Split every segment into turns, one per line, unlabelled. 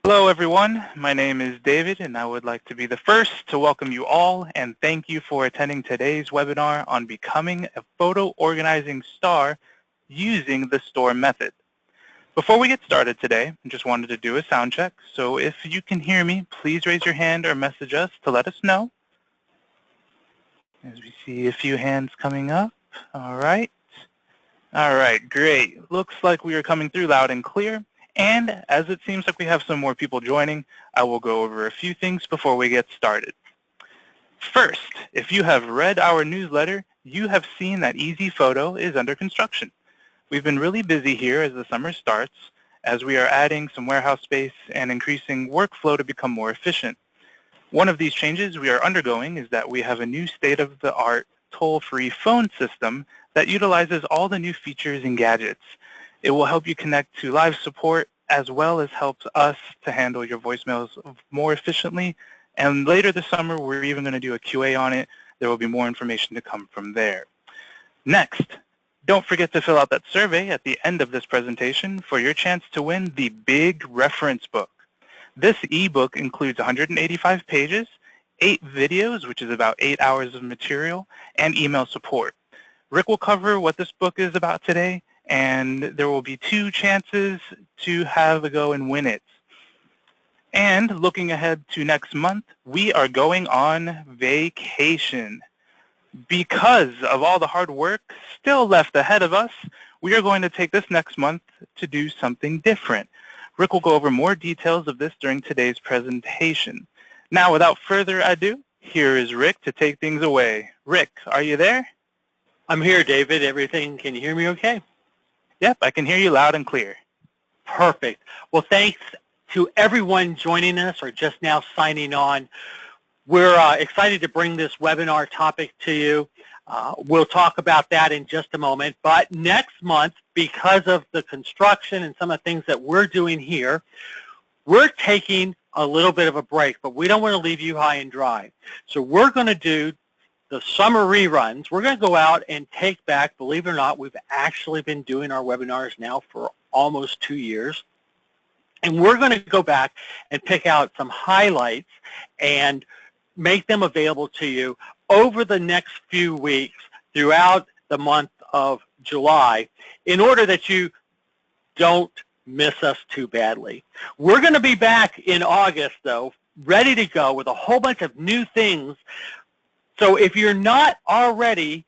Hello everyone, my name is David and I would like to be the first to welcome you all and thank you for attending today's webinar on becoming a photo organizing star using the S.T.O.R.E method. Before we get started today, I just wanted to do a sound check, so if you can hear me, please raise your hand or message us to let us know. As we see a few hands coming up, all right. All right, great. Looks like we are coming through loud and clear. And as it seems like we have some more people joining, I will go over a few things before we get started. First, if you have read our newsletter, you have seen that Easy Photo is under construction. We've been really busy here as the summer starts, as we are adding some warehouse space and increasing workflow to become more efficient. One of these changes we are undergoing is that we have a new state-of-the-art toll-free phone system that utilizes all the new features and gadgets. It will help you connect to live support as well as helps us to handle your voicemails more efficiently. And later this summer, we're even going to do a QA on it. There will be more information to come from there. Next, don't forget to fill out that survey at the end of this presentation for your chance to win the Big Reference Book. This ebook includes 185 pages, 8 videos, which is about 8 hours of material, and email support. Rick will cover what this book is about today, and there will be 2 chances to have a go and win it. And looking ahead to next month, we are going on vacation. Because of all the hard work still left ahead of us, we are going to take this next month to do something different. Rick will go over more details of this during today's presentation. Now, without further ado, here is Rick to take things away. Rick, are you there?
I'm here, David. Everything, can you hear me okay?
Yep, I can hear you loud and clear.
Perfect. Well, thanks to everyone joining us or just now signing on. We're excited to bring this webinar topic to you. We'll talk about that in just a moment. But next month, because of the construction and some of the things that we're doing here, we're taking a little bit of a break, but we don't want to leave you high and dry. So we're going to do the summer reruns. We're going to go out and take back, believe it or not, we've actually been doing our webinars now for almost 2 years. And we're going to go back and pick out some highlights and make them available to you over the next few weeks throughout the month of July in order that you don't miss us too badly. We're going to be back in August, though, ready to go with a whole bunch of new things. So if you're not already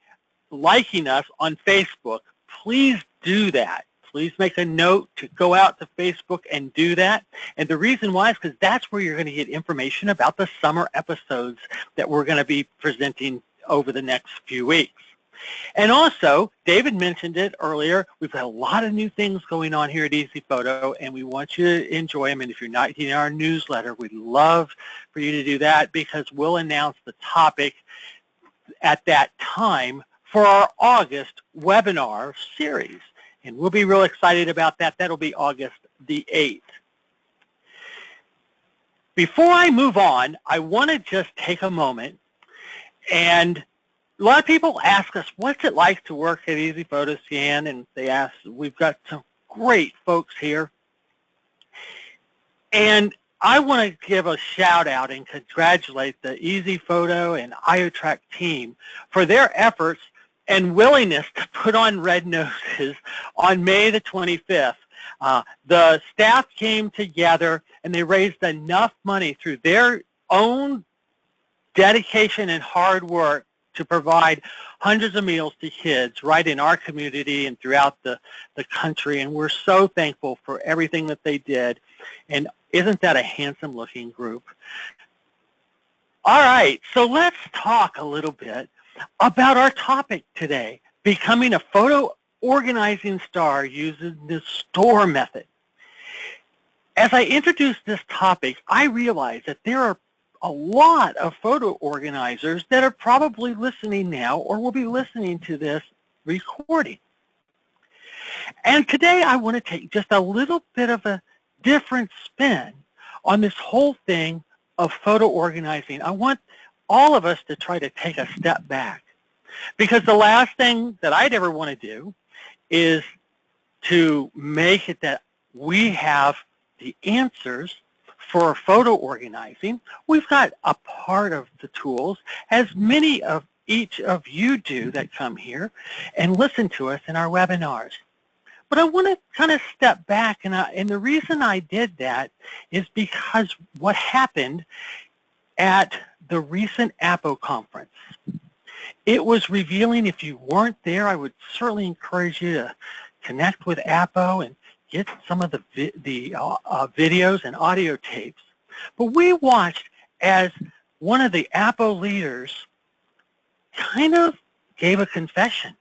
liking us on Facebook, please do that. Please make a note to go out to Facebook and do that. And the reason why is because that's where you're going to get information about the summer episodes that we're going to be presenting over the next few weeks. And also, David mentioned it earlier, we've got a lot of new things going on here at Easy Photo, and we want you to enjoy them. And if you're not getting our newsletter, we'd love for you to do that because we'll announce the topic at that time for our August webinar series. And we'll be real excited about that. That'll be August the 8th. Before I move on, I want to just take a moment, and a lot of people ask us, what's it like to work at Easy Photo Scan? And they ask, we've got some great folks here. And I want to give a shout out and congratulate the Easy Photo and IoTrack team for their efforts and willingness to put on red noses on May the 25th. The staff came together and they raised enough money through their own dedication and hard work to provide hundreds of meals to kids right in our community and throughout the country. And we're so thankful for everything that they did. And isn't that a handsome looking group? All right, so let's talk a little bit about our topic today, becoming a photo organizing star using the S.T.O.R.E method. As I introduced this topic, I realized that there are a lot of photo organizers that are probably listening now or will be listening to this recording. And today I want to take just a little bit of a different spin on this whole thing of photo organizing. I want all of us to try to take a step back, because the last thing that I'd ever want to do is to make it that we have the answers for photo organizing. We've got a part of the tools, as many of each of you do that come here and listen to us in our webinars. But I want to kind of step back, and the reason I did that is because what happened at the recent APO conference. It was revealing. If you weren't there, I would certainly encourage you to connect with APO and get some of the videos and audio tapes. But we watched as one of the APO leaders kind of gave a confession.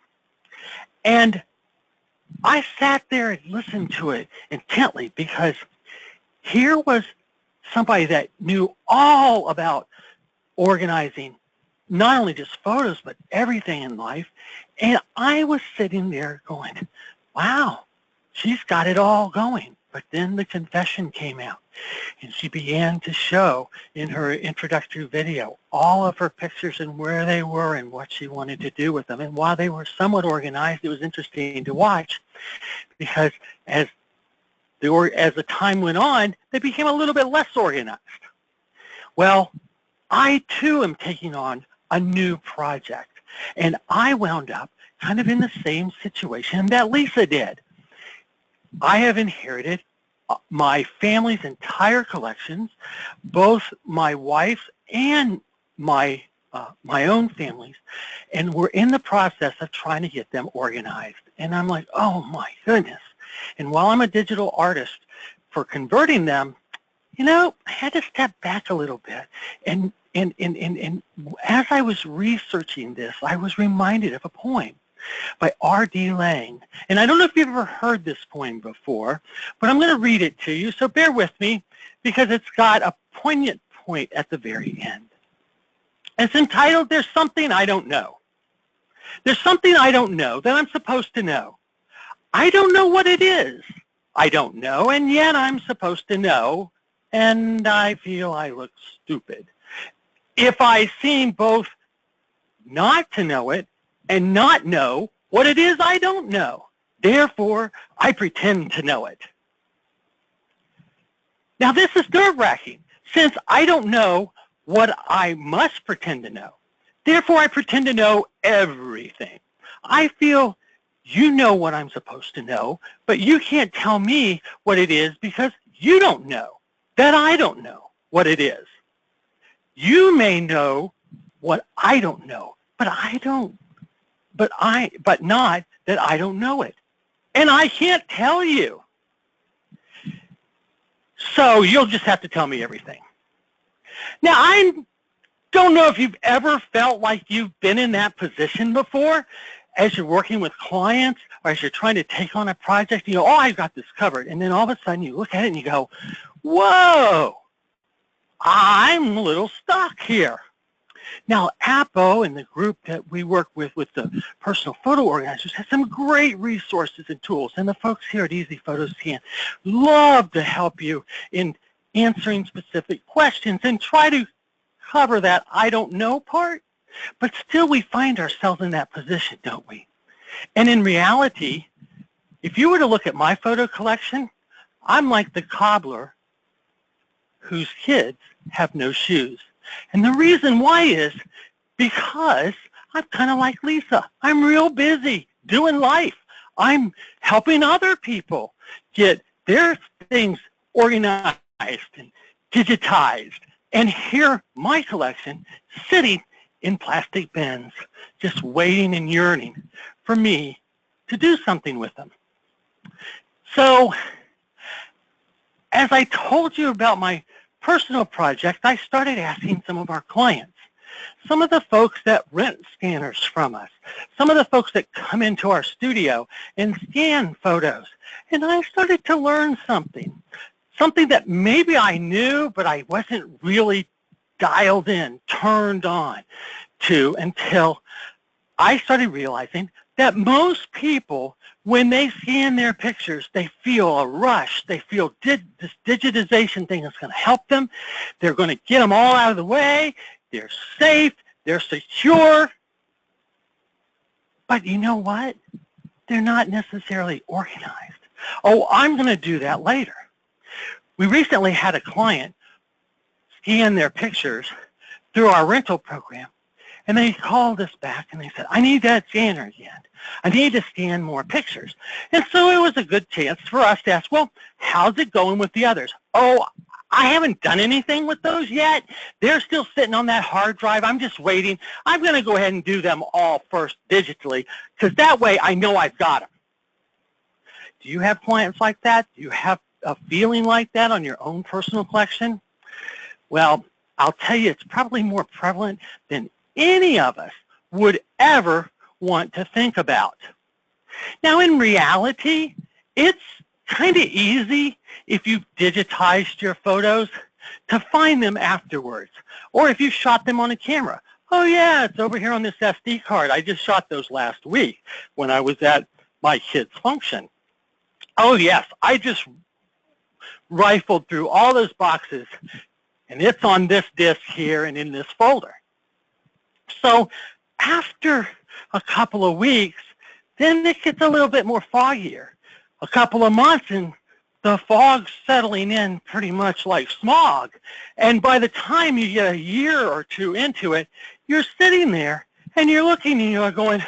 And I sat there and listened to it intently, because here was somebody that knew all about organizing, not only just photos, but everything in life. And I was sitting there going, wow, she's got it all going. But then the confession came out, and she began to show in her introductory video all of her pictures and where they were and what she wanted to do with them. And while they were somewhat organized, it was interesting to watch, because as the time went on, they became a little bit less organized. Well, I too am taking on a new project, and I wound up kind of in the same situation that Lisa did. I have inherited my family's entire collections, both my wife's and my own family's, and we're in the process of trying to get them organized. And I'm like, oh my goodness. And while I'm a digital artist, for converting them, I had to step back a little bit. And as I was researching this, I was reminded of a poem by R.D. Laing. And I don't know if you've ever heard this poem before, but I'm going to read it to you, so bear with me, because it's got a poignant point at the very end. It's entitled, There's Something I Don't Know. There's something I don't know that I'm supposed to know. I don't know what it is. I don't know, and yet I'm supposed to know, and I feel I look stupid if I seem both not to know it and not know what it is I don't know. Therefore, I pretend to know it. Now, this is nerve-wracking, since I don't know what I must pretend to know. Therefore, I pretend to know everything. I feel you know what I'm supposed to know, but you can't tell me what it is, because you don't know that I don't know what it is. You may know what I don't know, but not that I don't know it. And I can't tell you. So you'll just have to tell me everything. Now, I don't know if you've ever felt like you've been in that position before, as you're working with clients or as you're trying to take on a project. You go, oh, I've got this covered. And then all of a sudden you look at it and you go, whoa, I'm a little stuck here. Now, APO and the group that we work with the personal photo organizers, has some great resources and tools. And the folks here at Easy Photos can love to help you in answering specific questions and try to cover that I don't know part. But still, we find ourselves in that position, don't we? And in reality, if you were to look at my photo collection, I'm like the cobbler whose kids have no shoes. And the reason why is because I'm kind of like Lisa. I'm real busy doing life. I'm helping other people get their things organized and digitized. And here, my collection, sitting in plastic bins, just waiting and yearning for me to do something with them. So, as I told you about my personal project, I started asking some of our clients, some of the folks that rent scanners from us, some of the folks that come into our studio and scan photos. And I started to learn something that maybe I knew, but I wasn't really dialed in, turned on to, until I started realizing that most people, when they scan their pictures, they feel a rush. They feel this digitization thing is going to help them. They're going to get them all out of the way. They're safe. They're secure. But you know what? They're not necessarily organized. Oh, I'm going to do that later. We recently had a client scan their pictures through our rental program, and they called us back and they said, I need that scanner again. I need to scan more pictures. And so it was a good chance for us to ask, well, how's it going with the others? Oh, I haven't done anything with those yet. They're still sitting on that hard drive. I'm just waiting. I'm going to go ahead and do them all first digitally, because that way I know I've got them. Do you have clients like that? Do you have a feeling like that on your own personal collection? Well, I'll tell you, it's probably more prevalent than any of us would ever want to think about. Now, in reality, it's kind of easy if you've digitized your photos to find them afterwards, or if you shot them on a camera. Oh yeah, it's over here on this SD card. I just shot those last week when I was at my kid's function. Oh yes, I just rifled through all those boxes, and it's on this disk here and in this folder. So after a couple of weeks, then it gets a little bit more foggier. A couple of months and the fog's settling in pretty much like smog. And by the time you get a year or two into it, you're sitting there and you're looking and you're going,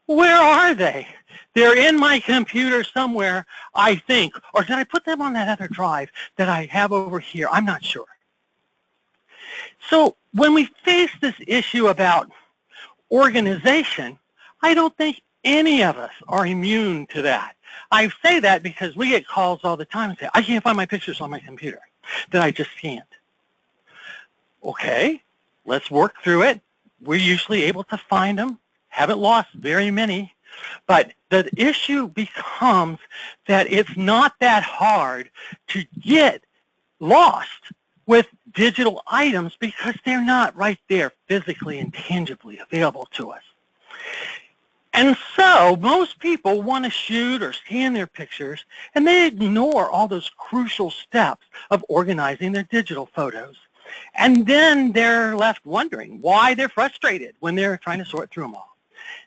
where are they? They're in my computer somewhere, I think. Or did I put them on that other drive that I have over here? I'm not sure. So when we face this issue about organization, I don't think any of us are immune to that. I say that because we get calls all the time and say, I can't find my pictures on my computer that I just scanned. Okay, let's work through it. We're usually able to find them. Haven't lost very many. But the issue becomes that it's not that hard to get lost with digital items because they're not right there physically and tangibly available to us. And so most people want to shoot or scan their pictures, and they ignore all those crucial steps of organizing their digital photos. And then they're left wondering why they're frustrated when they're trying to sort through them all.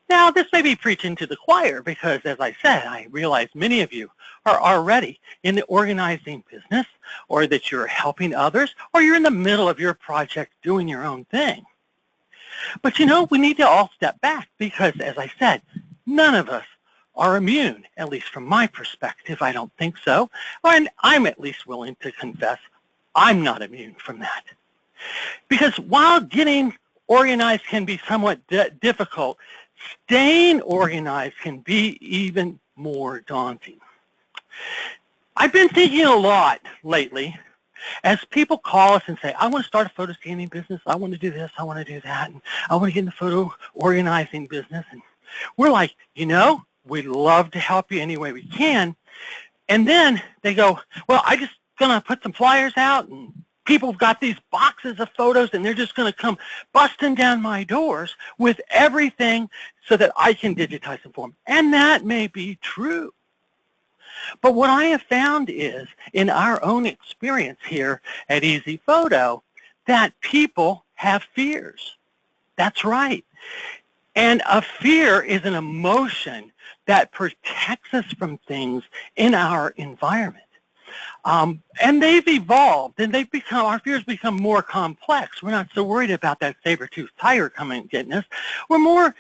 Now, this may be preaching to the choir because, as I said, I realize many of you are already in the organizing business, or that you're helping others, or you're in the middle of your project doing your own thing. But you know, we need to all step back because, as I said, none of us are immune, at least from my perspective. I don't think so. And I'm at least willing to confess I'm not immune from that. Because while getting organized can be somewhat difficult, staying organized can be even more daunting. I've been thinking a lot lately as people call us and say, I want to start a photo scanning business, I want to do this, I want to do that, and I want to get in the photo organizing business. And we're like, you know, we'd love to help you any way we can. And then they go, well, I'm just going to put some flyers out, and people have got these boxes of photos, and they're just going to come busting down my doors with everything so that I can digitize them for them. And that may be true. But what I have found is, in our own experience here at Easy Photo, that people have fears. That's right. And a fear is an emotion that protects us from things in our environment. And they've evolved, and they've become, our fears become more complex. We're not so worried about that saber-toothed tiger coming and getting us. We're more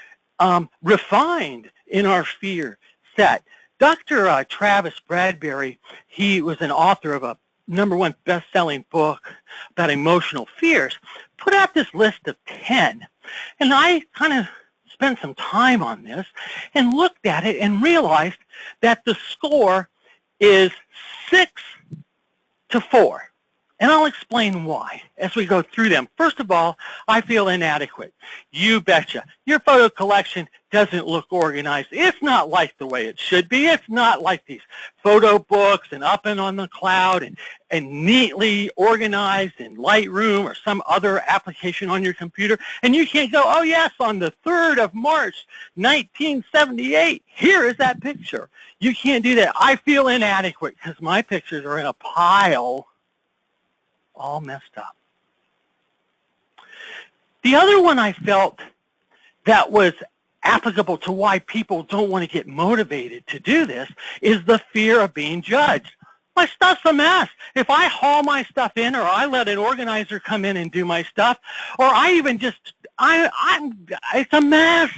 refined in our fear set. Dr. Travis Bradbury, he was an author of a #1 best-selling book about emotional fears, put out this list of 10. And I kind of spent some time on this and looked at it and realized that the score is 6-4. And I'll explain why as we go through them. First of all, I feel inadequate. You betcha. Your photo collection doesn't look organized. It's not like the way it should be. It's not like these photo books and up and on the cloud and neatly organized in Lightroom or some other application on your computer. And you can't go, oh yes, on the 3rd of March, 1978, here is that picture. You can't do that. I feel inadequate because my pictures are in a pile all messed up. The other one I felt that was applicable to why people don't want to get motivated to do this is the fear of being judged. My stuff's a mess. If I haul my stuff in, or I let an organizer come in and do my stuff, or I even just, it's a mess.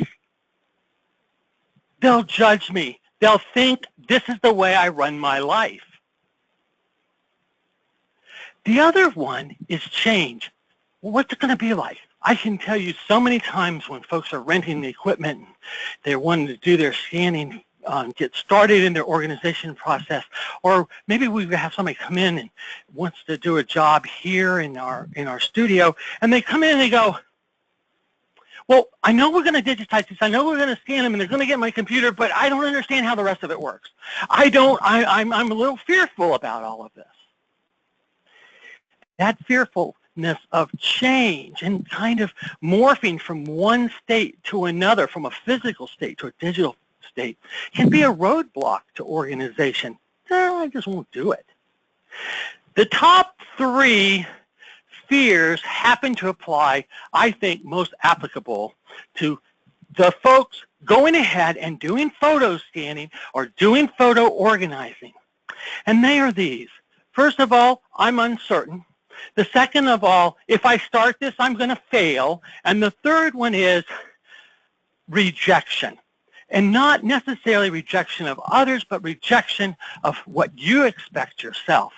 They'll judge me. They'll think this is the way I run my life. The other one is change. Well, what's it going to be like? I can tell you so many times when folks are renting the equipment, and they're wanting to do their scanning, get started in their organization process, or maybe we have somebody come in and wants to do a job here in our studio, and they come in and they go, well, I know we're going to digitize these, I know we're going to scan them, and they're going to get my computer, but I don't understand how the rest of it works. I'm a little fearful about all of this. That fearfulness of change and kind of morphing from one state to another, from a physical state to a digital state, can be a roadblock to organization. I just won't do it. The top 3 fears happen to apply, I think, most applicable to the folks going ahead and doing photo scanning or doing photo organizing. And they are these. First of all, I'm uncertain. The second of all, if I start this, I'm going to fail. And the third one is rejection. And not necessarily rejection of others, but rejection of what you expect yourself.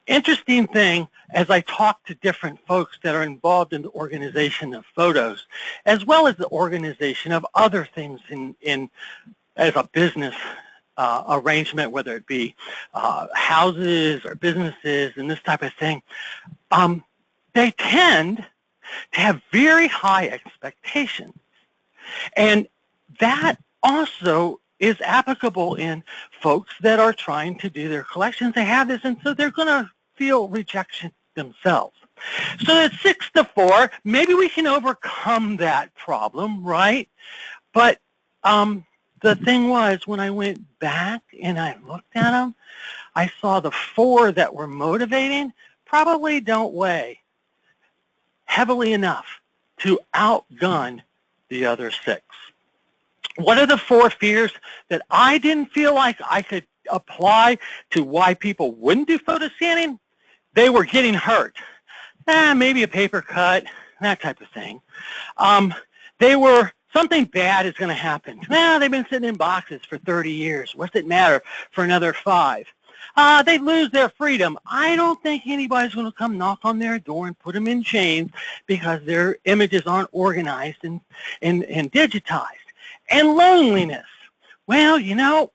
Interesting thing, as I talk to different folks that are involved in the organization of photos, as well as the organization of other things as a business arrangement, whether it be houses or businesses and this type of thing, they tend to have very high expectations. And that also is applicable in folks that are trying to do their collections. They have this, and so they're going to feel rejection themselves. So at 6 to 4, maybe we can overcome that problem, right? But the thing was, when I went back and I looked at them, I saw the 4 that were motivating probably don't weigh heavily enough to outgun the other 6. What are the 4 fears that I didn't feel like I could apply to why people wouldn't do photo scanning? They were getting hurt. Maybe a paper cut, that type of thing. They were, something bad is going to happen. They've been sitting in boxes for 30 years. What's it matter for another 5? They lose their freedom. I don't think anybody's going to come knock on their door and put them in chains because their images aren't organized and digitized. And loneliness. Well, you know,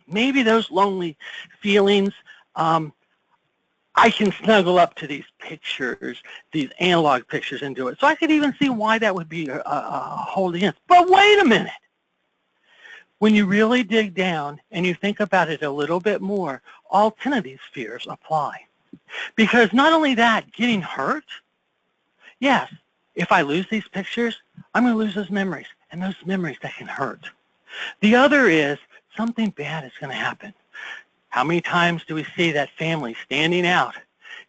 maybe those lonely feelings, I can snuggle up to these pictures, these analog pictures, and do it. So I could even see why that would be a hold against. But wait a minute. When you really dig down and you think about it a little bit more, all 10 of these fears apply. Because not only that, getting hurt, yes, if I lose these pictures, I'm going to lose those memories, and those memories that can hurt. The other is something bad is going to happen. How many times do we see that family standing out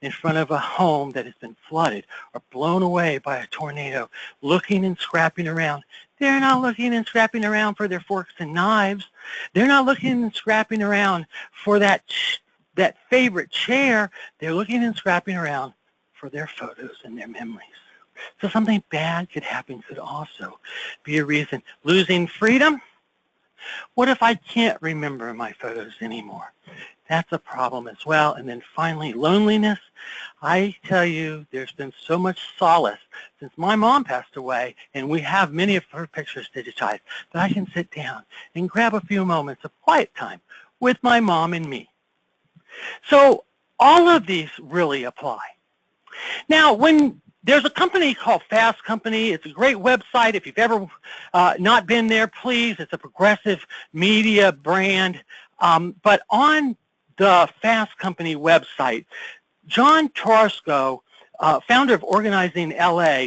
in front of a home that has been flooded or blown away by a tornado, looking and scrapping around? They're not looking and scrapping around for their forks and knives. They're not looking and scrapping around for that favorite chair. They're looking and scrapping around for their photos and their memories. So something bad could happen could also be a reason. Losing freedom? What if I can't remember my photos anymore? That's a problem as well. And then finally, loneliness. I tell you, there's been so much solace since my mom passed away, and we have many of her pictures digitized, that I can sit down and grab a few moments of quiet time with my mom and me. So all of these really apply. Now, when there's a company called Fast Company. It's a great website. If you've ever not been there, please. It's a progressive media brand. But on the Fast Company website, John Torsko, founder of Organizing LA,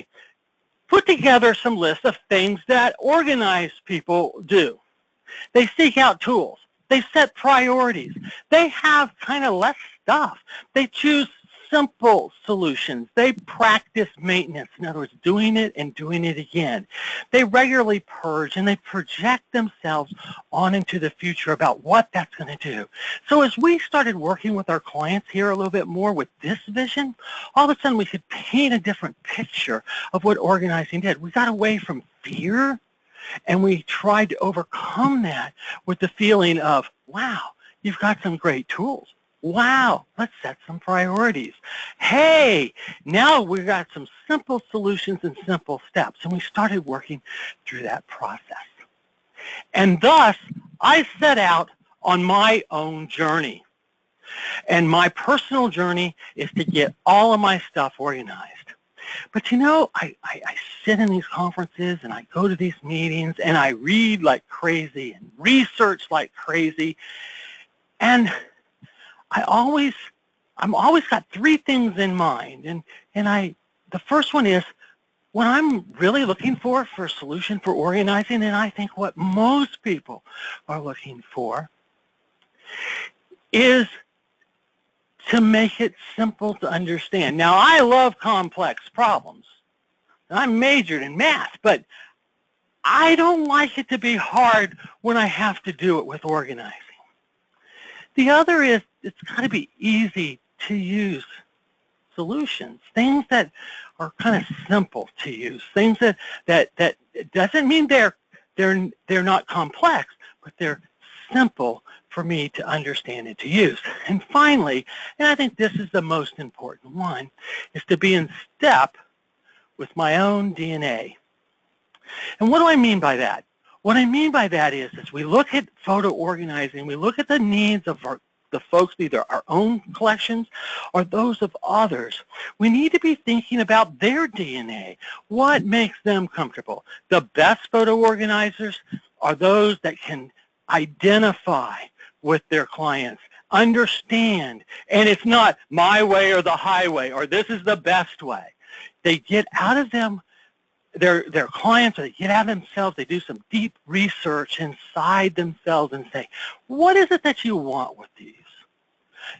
put together some lists of things that organized people do. They seek out tools. They set priorities. They have kind of less stuff. They choose simple solutions. They practice maintenance. In other words, doing it and doing it again. They regularly purge and they project themselves on into the future about what that's going to do. So as we started working with our clients here a little bit more with this vision, all of a sudden we could paint a different picture of what organizing did. We got away from fear and we tried to overcome that with the feeling of, wow, you've got some great tools. Wow, let's set some priorities. Hey, now we've got some simple solutions and simple steps, and we started working through that process. And thus, I set out on my own journey. And my personal journey is to get all of my stuff organized. But you know, I sit in these conferences and I go to these meetings and I read like crazy and research like crazy. And I'm always got three things in mind. And the first one is when I'm really looking for a solution for organizing, and I think what most people are looking for is to make it simple to understand. Now, I love complex problems. I'm majored in math, but I don't like it to be hard when I have to do it with organizing. The other is it's got to be easy to use solutions, things that are kind of simple to use, things that doesn't mean they're not complex, but they're simple for me to understand and to use. And finally, and I think this is the most important one, is to be in step with my own DNA. And what do I mean by that? What I mean by that is, as we look at photo organizing, we look at the needs of the folks, either our own collections or those of others. We need to be thinking about their DNA. What makes them comfortable? The best photo organizers are those that can identify with their clients, understand, and it's not my way or the highway or this is the best way. They get out of them, their clients, or they get out of themselves, they do some deep research inside themselves and say, what is it that you want with these?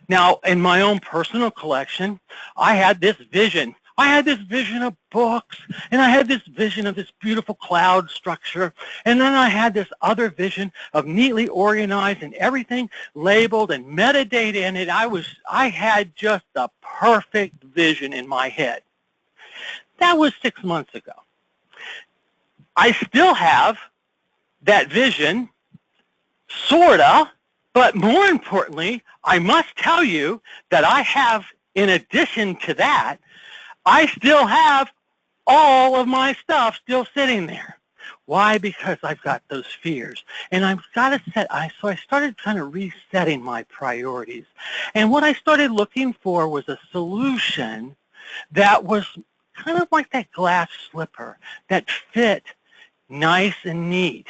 Now, in my own personal collection, I had this vision. I had this vision of books, and I had this vision of this beautiful cloud structure, and then I had this other vision of neatly organized and everything labeled and metadata in it. I had just the perfect vision in my head. That was 6 months ago. I still have that vision, sorta, but more importantly, I must tell you that I have, in addition to that, I still have all of my stuff still sitting there. Why? Because I've got those fears. And I've got to so I started kind of resetting my priorities. And what I started looking for was a solution that was kind of like that glass slipper that fit nice and neat.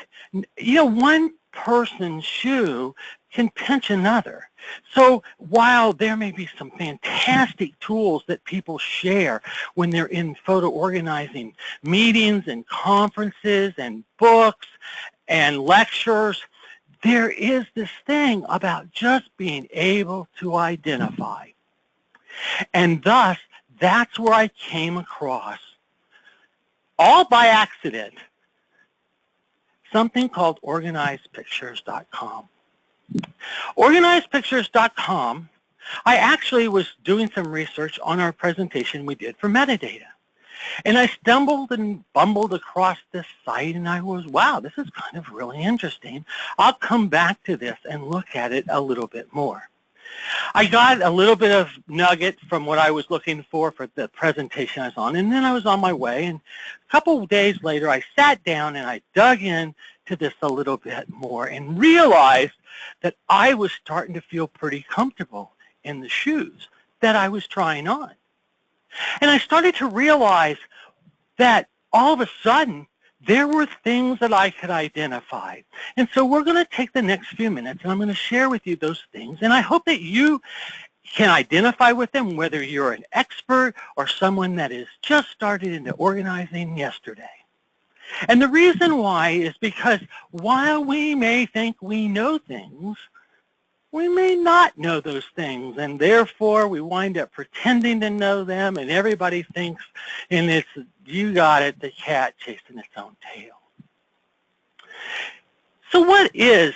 You know, one person's shoe can pinch another. So while there may be some fantastic tools that people share when they're in photo organizing meetings and conferences and books and lectures, there is this thing about just being able to identify. And thus, that's where I came across, all by accident, something called organizedpictures.com. Organizedpictures.com, I actually was doing some research on our presentation we did for metadata. And I stumbled and bumbled across this site and I was, wow, this is kind of really interesting. I'll come back to this and look at it a little bit more. I got a little bit of nugget from what I was looking for the presentation I was on, and then I was on my way, and a couple of days later I sat down and I dug in to this a little bit more and realized that I was starting to feel pretty comfortable in the shoes that I was trying on. And I started to realize that all of a sudden there were things that I could identify. And so we're going to take the next few minutes and I'm going to share with you those things. And I hope that you can identify with them, whether you're an expert or someone that is just started into organizing yesterday. And the reason why is because while we may think we know things, we may not know those things, and therefore we wind up pretending to know them, and everybody thinks, and it's, you got it, the cat chasing its own tail. So what is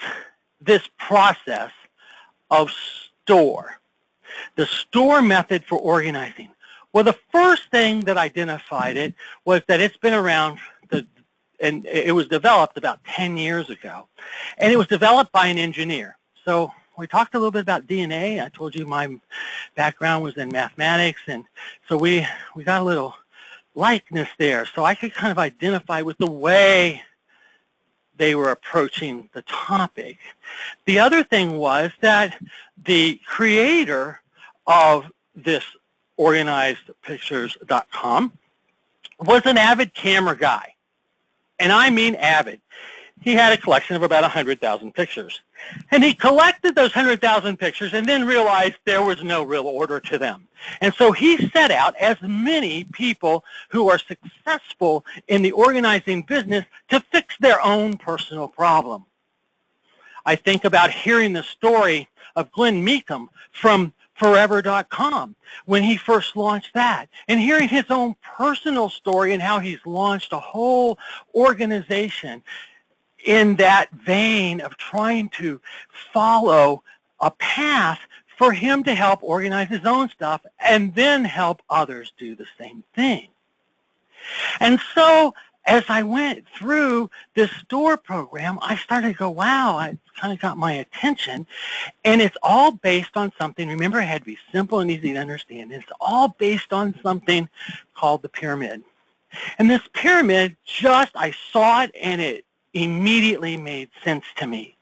this process of S.T.O.R.E? The S.T.O.R.E method for organizing. Well, the first thing that identified it was that it's been around, and it was developed about 10 years ago. And it was developed by an engineer. So we talked a little bit about DNA. I told you my background was in mathematics, and so we got a little likeness there. So I could kind of identify with the way they were approaching the topic. The other thing was that the creator of this organizedpictures.com was an avid camera guy. And I mean avid. He had a collection of about 100,000 pictures. And he collected those 100,000 pictures and then realized there was no real order to them. And so he set out, as many people who are successful in the organizing business, to fix their own personal problem. I think about hearing the story of Glenn Meekum from Forever.com when he first launched that, and hearing his own personal story and how he's launched a whole organization in that vein of trying to follow a path for him to help organize his own stuff and then help others do the same thing. And so as I went through this S.T.O.R.E program, I started to go, wow, it kind of got my attention. And it's all based on something. Remember, it had to be simple and easy to understand. It's all based on something called the pyramid. And this pyramid, I saw it and it immediately made sense to me.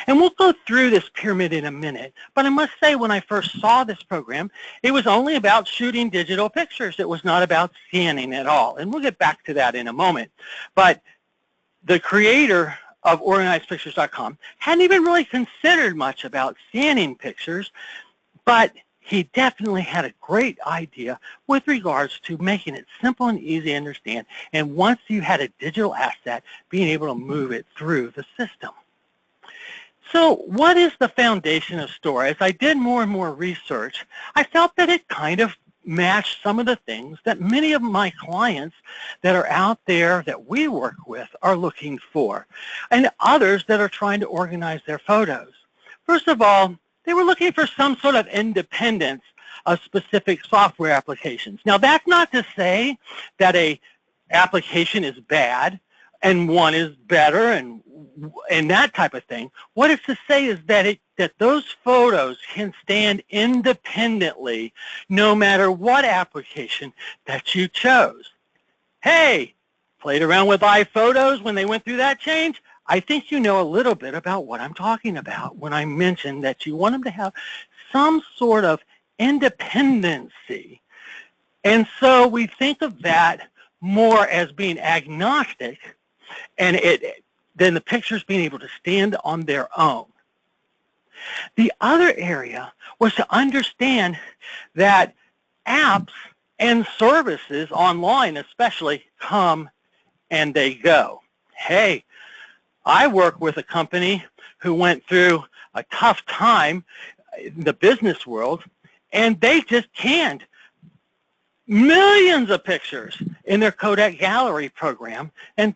And we'll go through this pyramid in a minute, but I must say, when I first saw this program, it was only about shooting digital pictures. It was not about scanning at all, and we'll get back to that in a moment. But the creator of organizedpictures.com hadn't even really considered much about scanning pictures, but he definitely had a great idea with regards to making it simple and easy to understand, and once you had a digital asset, being able to move it through the system. So what is the foundation of S.T.O.R.E? As I did more and more research, I felt that it kind of matched some of the things that many of my clients that are out there that we work with are looking for, and others that are trying to organize their photos. First of all, they were looking for some sort of independence of specific software applications. Now, that's not to say that an application is bad and one is better and that type of thing. What it's to say is that that those photos can stand independently no matter what application that you chose. Hey, played around with iPhotos when they went through that change? I think you know a little bit about what I'm talking about when I mentioned that you want them to have some sort of independency. And so we think of that more as being agnostic, and then the pictures being able to stand on their own. The other area was to understand that apps and services online especially come and they go. Hey, I work with a company who went through a tough time in the business world, and they just canned millions of pictures in their Kodak Gallery program and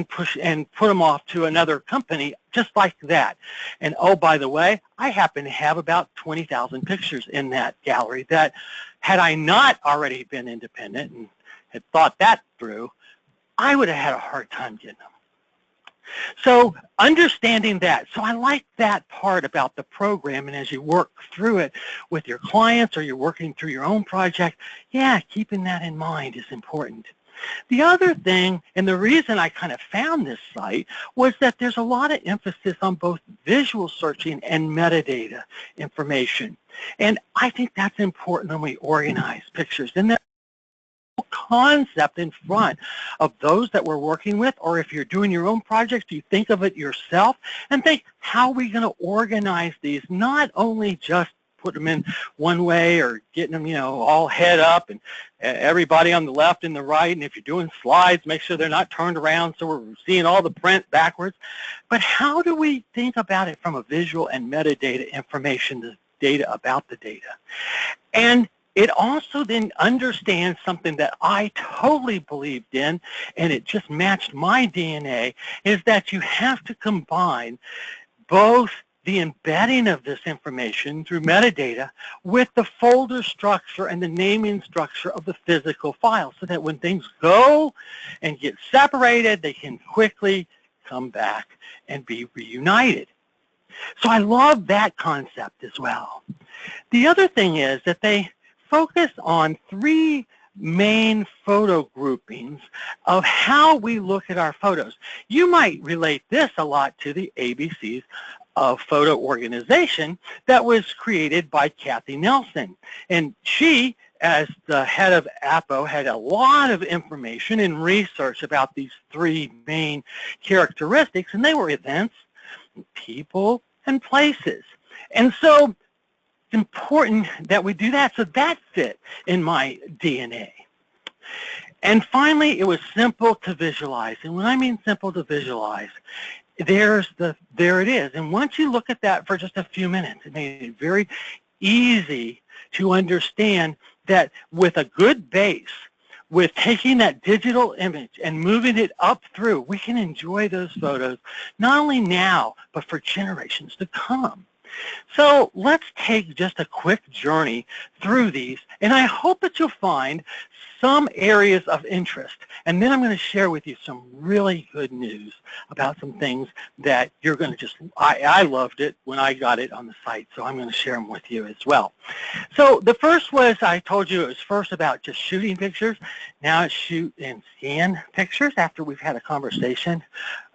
put them off to another company just like that. And oh, by the way, I happen to have about 20,000 pictures in that gallery that, had I not already been independent and had thought that through, I would have had a hard time getting them. So understanding that, so I like that part about the program, and as you work through it with your clients or you're working through your own project, yeah, keeping that in mind is important. The other thing, and the reason I kind of found this site, was that there's a lot of emphasis on both visual searching and metadata information. And I think that's important when we organize pictures. And that concept in front of those that we're working with, or if you're doing your own projects, you think of it yourself and think, how are we going to organize these, not only just putting them in one way or getting them, all head up, and everybody on the left and the right. And if you're doing slides, make sure they're not turned around so we're seeing all the print backwards. But how do we think about it from a visual and metadata information, the data about the data? And it also then understands something that I totally believed in, and it just matched my DNA, is that you have to combine both the embedding of this information through metadata with the folder structure and the naming structure of the physical file, so that when things go and get separated, they can quickly come back and be reunited. So I love that concept as well. The other thing is that they focus on 3 main photo groupings of how we look at our photos. You might relate this a lot to the ABCs of photo organization that was created by Kathy Nelson. And she, as the head of APO, had a lot of information and research about these 3 main characteristics, and they were events, people, and places. And so it's important that we do that, so that fit in my DNA. And finally, it was simple to visualize. And when I mean simple to visualize, there it is. And once you look at that for just a few minutes, it made it very easy to understand that with a good base, with taking that digital image and moving it up through, we can enjoy those photos not only now, but for generations to come. So let's take just a quick journey through these, and I hope that you'll find some areas of interest. And then I'm going to share with you some really good news about some things that you're going to just, I loved it when I got it on the site, so I'm going to share them with you as well. So the first was, I told you it was first about just shooting pictures. Now it's shoot and scan pictures after we've had a conversation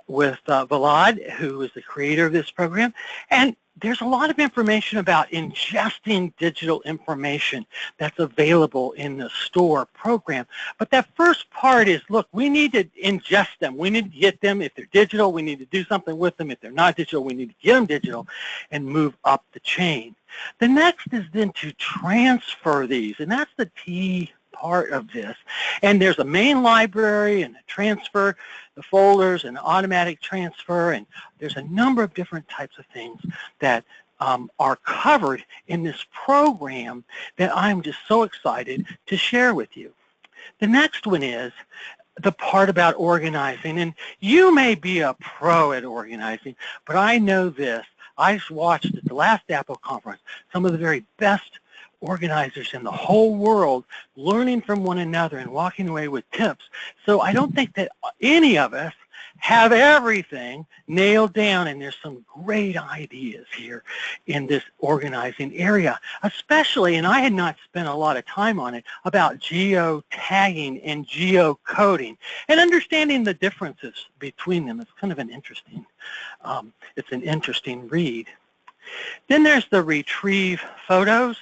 with Vlad, who is the creator of this program. And there's a lot of information about ingesting digital information that's available in the S.T.O.R.E program. But that first part is, look, we need to ingest them. We need to get them. If they're digital, we need to do something with them. If they're not digital, we need to get them digital and move up the chain. The next is then to transfer these, and that's the key part of this. And there's a main library and a transfer, the folders and automatic transfer, and there's a number of different types of things that are covered in this program that I'm just so excited to share with you. The next one is the part about organizing, and you may be a pro at organizing, but I know this. I watched at the last Apple conference some of the very best organizers in the whole world learning from one another and walking away with tips. So I don't think that any of us have everything nailed down, and there's some great ideas here in this organizing area, especially, and I had not spent a lot of time on it, about geotagging and geocoding and understanding the differences between them. It's kind of an interesting, it's an interesting read. Then there's the retrieve photos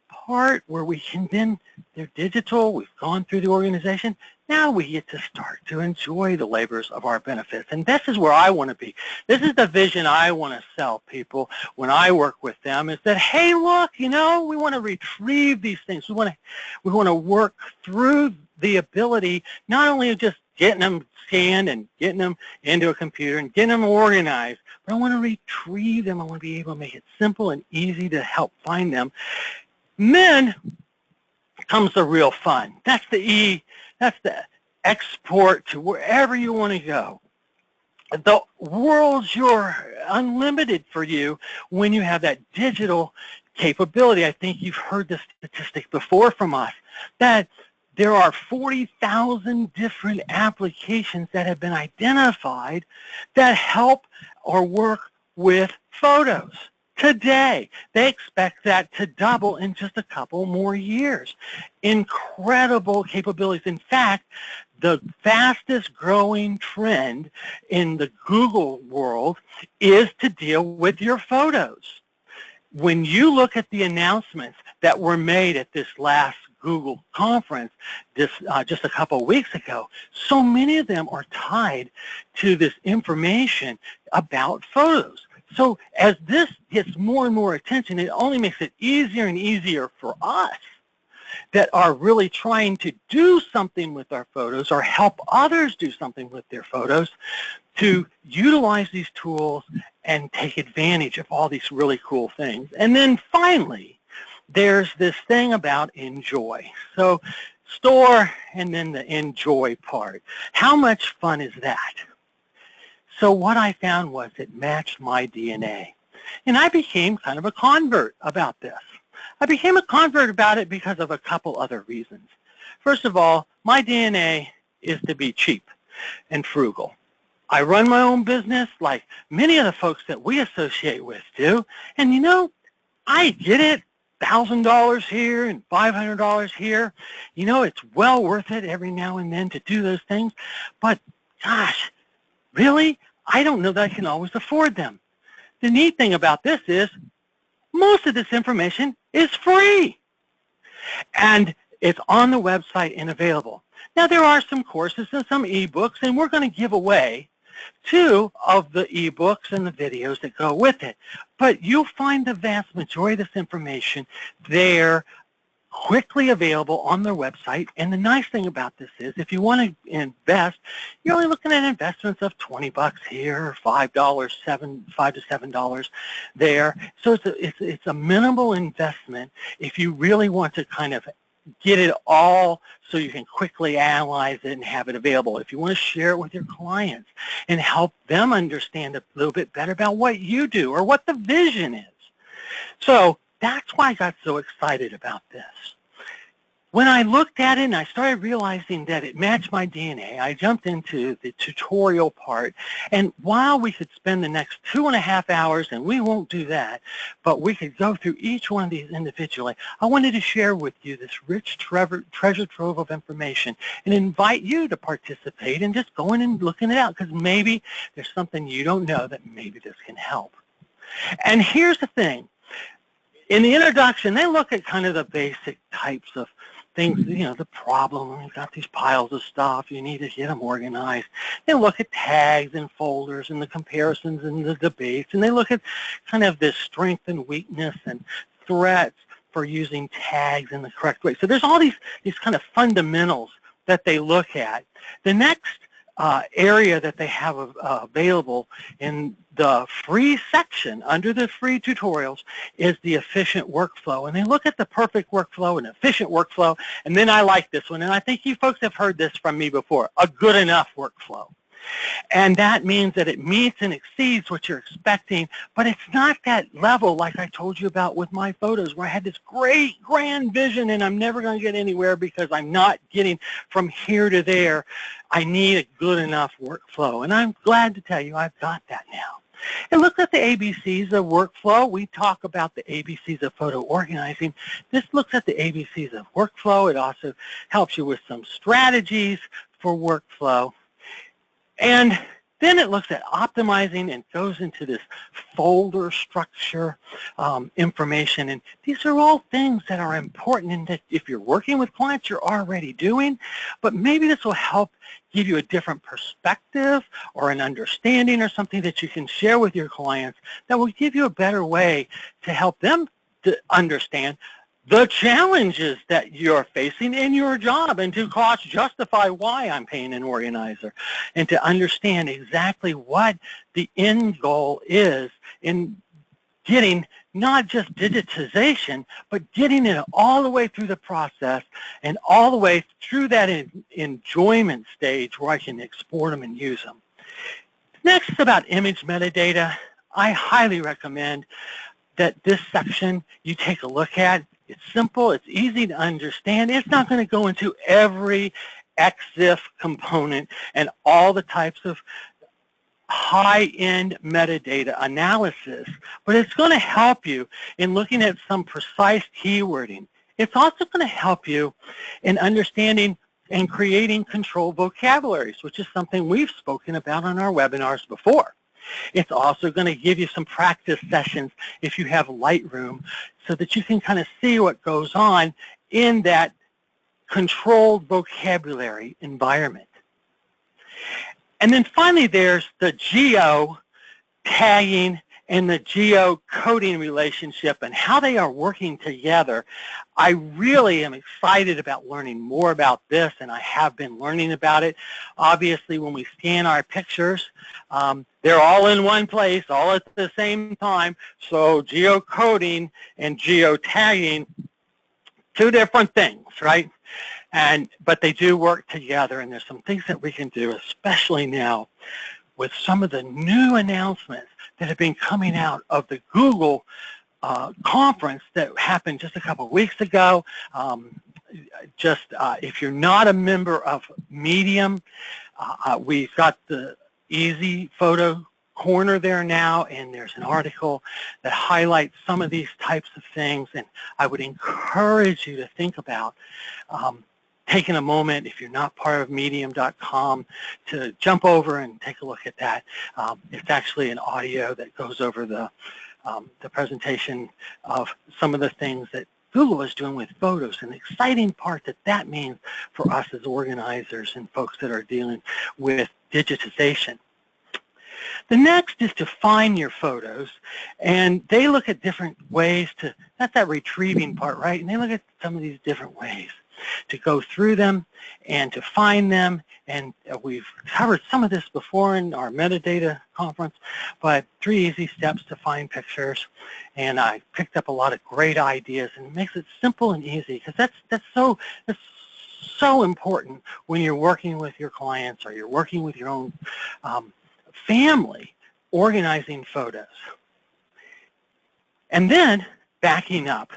part where we can then, they're digital, we've gone through the organization, now we get to start to enjoy the labors of our benefits. And this is where I want to be. This is the vision I want to sell people when I work with them, is that, hey, look, we want to retrieve these things. We want to work through the ability not only of just getting them scanned and getting them into a computer and getting them organized, but I want to retrieve them. I want to be able to make it simple and easy to help find them. And then comes the real fun. That's the export to wherever you want to go. The world's unlimited for you when you have that digital capability. I think you've heard this statistic before from us, that there are 40,000 different applications that have been identified that help or work with photos. Today, they expect that to double in just a couple more years. Incredible capabilities. In fact, the fastest growing trend in the Google world is to deal with your photos. When you look at the announcements that were made at this last Google conference just a couple of weeks ago, so many of them are tied to this information about photos. So as this gets more and more attention, it only makes it easier and easier for us that are really trying to do something with our photos or help others do something with their photos to utilize these tools and take advantage of all these really cool things. And then finally, there's this thing about enjoy. So S.T.O.R.E and then the enjoy part. How much fun is that? So what I found was it matched my DNA. And I became kind of a convert about this. I became a convert about it because of a couple other reasons. First of all, my DNA is to be cheap and frugal. I run my own business like many of the folks that we associate with do. And you know, I get it, $1,000 here and $500 here. You know, it's well worth it every now and then to do those things. But gosh, really? I don't know that I can always afford them. The neat thing about this is most of this information is free. And it's on the website and available. Now, there are some courses and some ebooks, and we're going to give away 2 of the ebooks and the videos that go with it. But you'll find the vast majority of this information there, quickly available on their website. And the nice thing about this is if you want to invest, you're only looking at investments of $20 here, $5 to $7 there. So it's a minimal investment if you really want to kind of get it all so you can quickly analyze it and have it available. If you want to share it with your clients and help them understand a little bit better about what you do or what the vision is. So that's why I got so excited about this. When I looked at it and I started realizing that it matched my DNA, I jumped into the tutorial part. And while we could spend the next 2.5 hours, and we won't do that, but we could go through each one of these individually, I wanted to share with you this rich treasure trove of information and invite you to participate and just going and looking it out, because maybe there's something you don't know that maybe this can help. And here's the thing. In the introduction, they look at kind of the basic types of things, you know, the problem, you've got these piles of stuff, you need to get them organized. They look at tags and folders and the comparisons and the debates, and they look at kind of this strength and weakness and threats for using tags in the correct way. So there's all these kind of fundamentals that they look at. The next area that they have available in the free section under the free tutorials is the efficient workflow. And they look at the perfect workflow and efficient workflow. And then I like this one, and I think you folks have heard this from me before, a good enough workflow. And that means that it meets and exceeds what you're expecting, but it's not that level like I told you about with my photos where I had this great grand vision and I'm never going to get anywhere because I'm not getting from here to there. I need a good enough workflow, and I'm glad to tell you I've got that now. And look at the ABCs of workflow. We talk about the ABCs of photo organizing. This looks at the ABCs of workflow. It also helps you with some strategies for workflow. And then it looks at optimizing and goes into this folder structure information. And these are all things that are important and that if you're working with clients, you're already doing. But maybe this will help give you a different perspective or an understanding or something that you can share with your clients that will give you a better way to help them to understand the challenges that you're facing in your job and to cost justify why I'm paying an organizer and to understand exactly what the end goal is in getting not just digitization, but getting it all the way through the process and all the way through that enjoyment stage where I can export them and use them. Next is about image metadata. I highly recommend that this section you take a look at. It's simple, it's easy to understand. It's not going to go into every EXIF component and all the types of high-end metadata analysis, but it's going to help you in looking at some precise keywording. It's also going to help you in understanding and creating controlled vocabularies, which is something we've spoken about on our webinars before. It's also going to give you some practice sessions if you have Lightroom so that you can kind of see what goes on in that controlled vocabulary environment. And then finally, there's the GeoTagging and the geocoding relationship and how they are working together. I really am excited about learning more about this, and I have been learning about it. Obviously, when we scan our pictures, they're all in one place, all at the same time. So geocoding and geotagging, two different things, right? But they do work together, and there's some things that we can do, especially now with some of the new announcements that have been coming out of the Google conference that happened just a couple of weeks ago. If you're not a member of Medium, we've got the Easy Photo Corner there now, and there's an article that highlights some of these types of things, and I would encourage you to think about taking a moment, if you're not part of medium.com, to jump over and take a look at that. It's actually an audio that goes over the presentation of some of the things that Google is doing with photos, and the exciting part that means for us as organizers and folks that are dealing with digitization. The next is to find your photos, and they look at different ways to, that's that retrieving part, right? And they look at some of these different ways to go through them and to find them, and we've covered some of this before in our metadata conference, but 3 easy steps to find pictures, and I picked up a lot of great ideas, and it makes it simple and easy, because that's so important when you're working with your clients or you're working with your own family, organizing photos. And then backing up.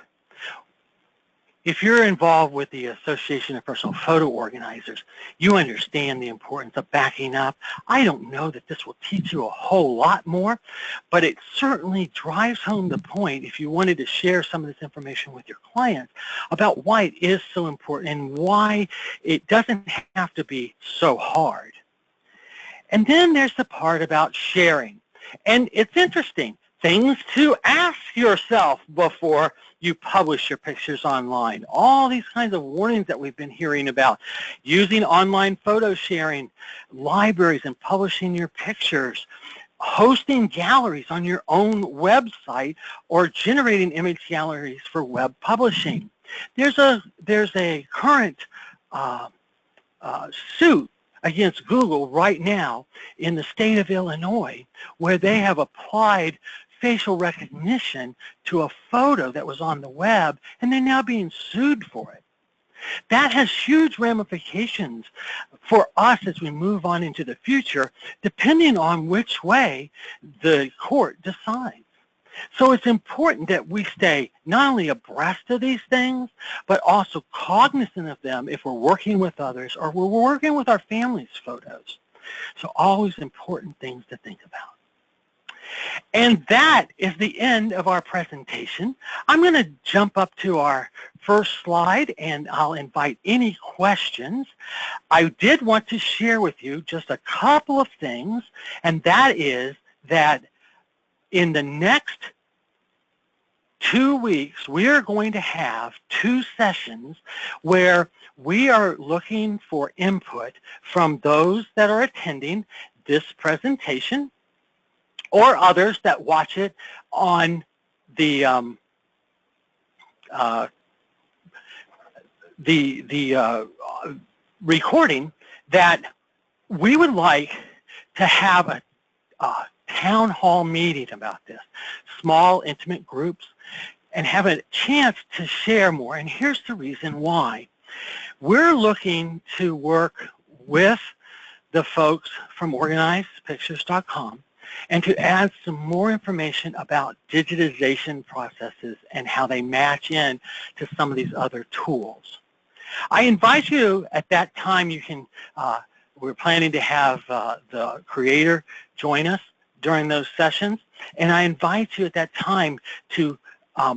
If you're involved with the Association of Personal Photo Organizers, you understand the importance of backing up. I don't know that this will teach you a whole lot more, but it certainly drives home the point, if you wanted to share some of this information with your clients, about why it is so important and why it doesn't have to be so hard. And then there's the part about sharing. And it's interesting, things to ask yourself before you publish your pictures online. All these kinds of warnings that we've been hearing about. Using online photo sharing, libraries and publishing your pictures, hosting galleries on your own website, or generating image galleries for web publishing. There's a current suit against Google right now in the state of Illinois, where they have applied facial recognition to a photo that was on the web, and they're now being sued for it. That has huge ramifications for us as we move on into the future, depending on which way the court decides. So it's important that we stay not only abreast of these things, but also cognizant of them if we're working with others or we're working with our family's photos. So always important things to think about. And that is the end of our presentation. I'm going to jump up to our first slide, and I'll invite any questions. I did want to share with you just a couple of things, and that is that in the next 2 weeks, we are going to have 2 sessions where we are looking for input from those that are attending this presentation or others that watch it on the recording, that we would like to have a town hall meeting about this, small, intimate groups, and have a chance to share more. And here's the reason why. We're looking to work with the folks from OrganizedPictures.com and to add some more information about digitization processes and how they match in to some of these other tools. I invite you at that time, you can, we're planning to have the creator join us during those sessions, and I invite you at that time to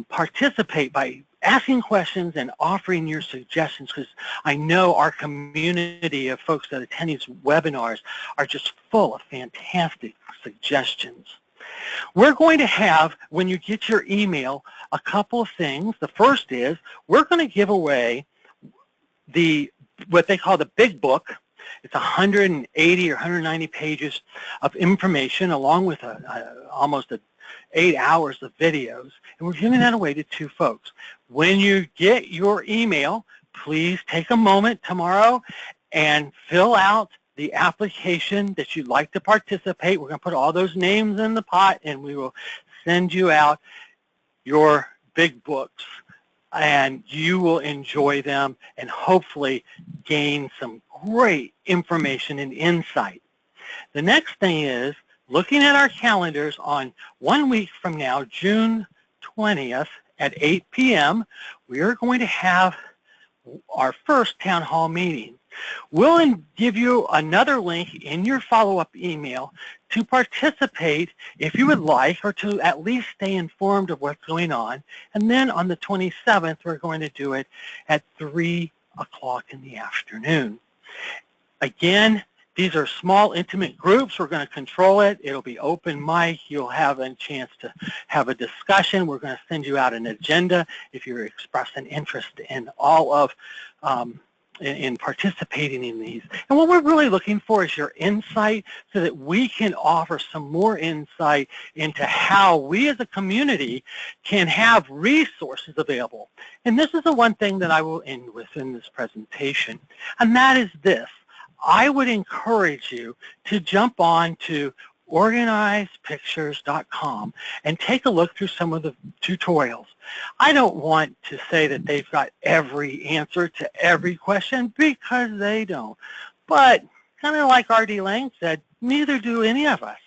participate by asking questions and offering your suggestions, because I know our community of folks that attend these webinars are just full of fantastic suggestions. We're going to have, when you get your email, a couple of things. The first is we're going to give away what they call the big book. It's 180 or 190 pages of information, along with almost a 8 hours of videos, and we're giving that away to 2 folks. When you get your email, please take a moment tomorrow and fill out the application that you'd like to participate. We're going to put all those names in the pot, and we will send you out your big books, and you will enjoy them and hopefully gain some great information and insight. The next thing is looking at our calendars on 1 week from now, June 20th at 8 p.m., we are going to have our first town hall meeting. We'll give you another link in your follow-up email to participate if you would like, or to at least stay informed of what's going on. And then on the 27th, we're going to do it at 3 o'clock in the afternoon. Again, these are small, intimate groups. We're going to control it. It'll be open mic. You'll have a chance to have a discussion. We're going to send you out an agenda if you're expressing interest in all of in participating in these. And what we're really looking for is your insight so that we can offer some more insight into how we as a community can have resources available. And this is the one thing that I will end with in this presentation, and that is this. I would encourage you to jump on to organizedpictures.com and take a look through some of the tutorials. I don't want to say that they've got every answer to every question, because they don't. But kind of like R.D. Lang said, neither do any of us.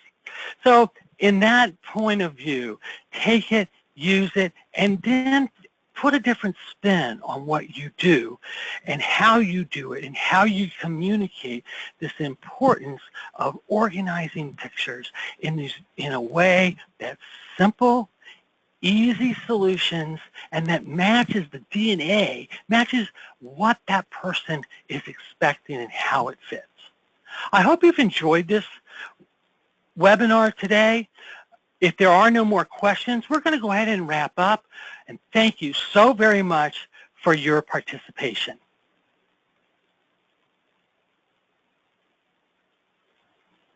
So in that point of view, take it, use it, and then put a different spin on what you do and how you do it and how you communicate this importance of organizing pictures in a way that's simple, easy solutions, and that matches the DNA, matches what that person is expecting and how it fits. I hope you've enjoyed this webinar today. If there are no more questions, we're going to go ahead and wrap up. And thank you so very much for your participation.